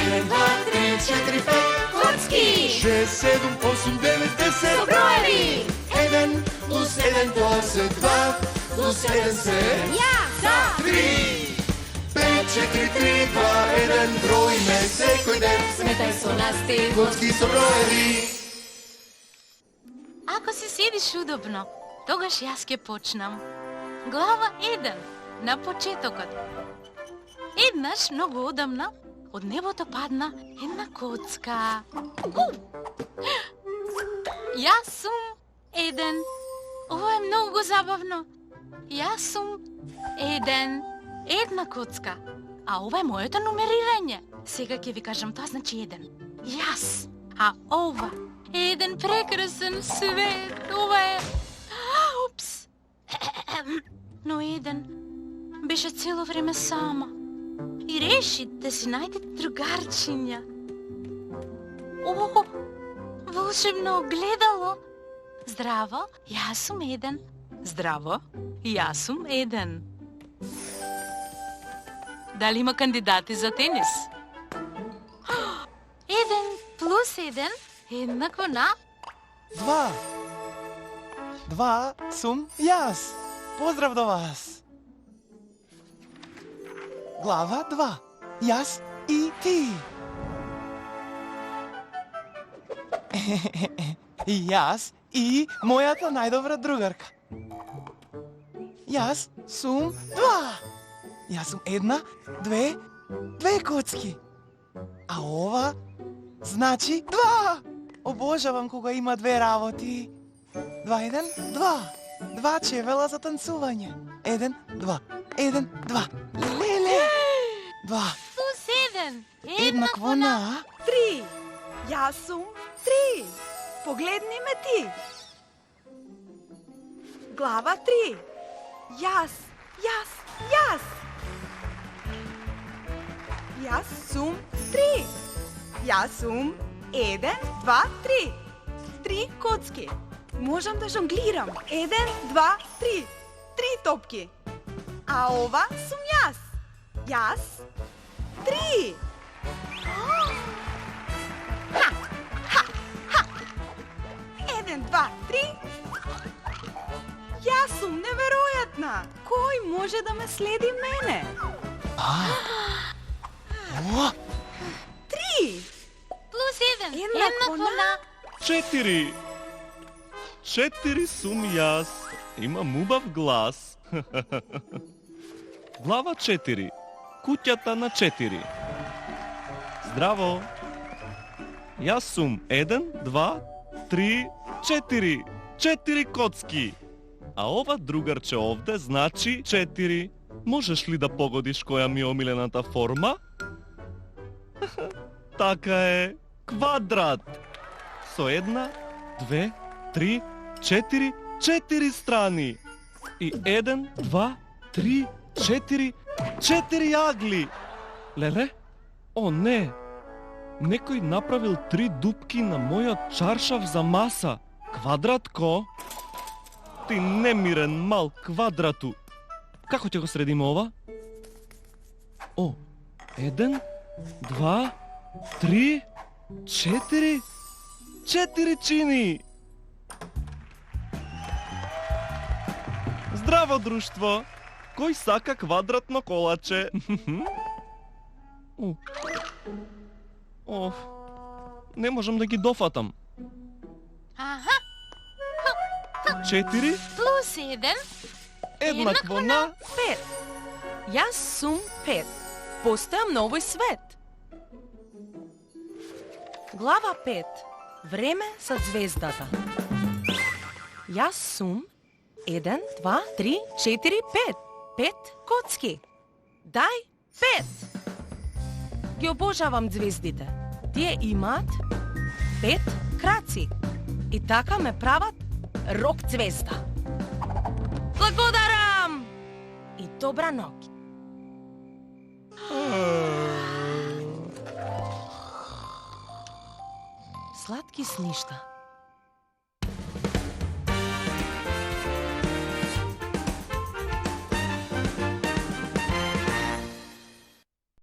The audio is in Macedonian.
1, 2, 3, 4, 5 Коцки! 6, 7, 8, 9, 10 Со броеви! 1 плюс 1 тоа се 2 плюс 1 се Јас! 3 5, 4, 3, 2, 1 броиме секој ден Сметај со нас ти! Коцки со броеви. Ако се седиш удобно, тогаш јас ќе почнам. Глава 1, на почетокот. Еднаш, многу одамна, од небото падна една коцка. Јас сум еден. Ова е многу забавно. Јас сум еден. Една коцка. А ова е моето нумерирање. Сега ќе ви кажам, тоа значи еден. Јас. А ова е еден прекрасен свет. Ова е... Упс. Но еден беше цело време сама. И реши да си најде другарчиња. О, волшебно огледало. Здраво, јас сум еден. Здраво, јас сум еден. Дали има кандидати за тенис? 1 плюс 1 еднакво на... 2. 2 сум јас. Поздрав до вас. Глава 2. Јас и ти. Јас и мојата најдобра другарка. Јас сум 2. Јас сум една, две коцки. А ова значи 2. Обожавам кога има две работи. 2, 1, 2. 2 чевела за танцување. 1, 2. 1, 2. Леле! 2. Плюс 1 Еднакво на... 3. Јас сум 3. Погледни ме ти. Глава 3. Јас. Јас сум 3. Јас сум 1, 2, 3. 3 коцки. Можам да жонглирам. 1, 2, 3. 3 топки. А ова сум јас. Јас 3. 1, 2, 3. Јас сум неверојатна. Кој може да ме следи мене? О, 3. Плюс 1 Еднакво на... 4. 4 сум јас. Имам убав глас. Глава 4. Куќата на 4. Здраво. Јас сум 1, 2, 3, 4. 4 коцки. А ова другарче овде значи 4. Можеш ли да погодиш која ми е омилената форма? Така е, квадрат. Со 1, 2, 3, 4, 4 страни. И 1, 2, 3, 4, 4 јагли. Леле? О, не! Некој направил 3 дупки на мојот чаршав за маса. Квадратко? Ти немирен мал квадрату. Како ќе го средиме ова? О, 1, 2, 3, 4... 4 чини! Здраво, друштво! Кој сака квадратно колаче? Оф, не можам да ги дофатам. Аха. 4 Плюс 1 еднакво на... 5. Јас сум 5. Постојам на овој свет. Глава 5. Време за звездата. Јас сум 1, 2, 3, 4, 5. 5 коцки. Дај 5. Ги обожавам звездите. Тие имаат 5 краци. И така ме прават рок звезда. Благодарам! И добра ноќ. Сладки сништа.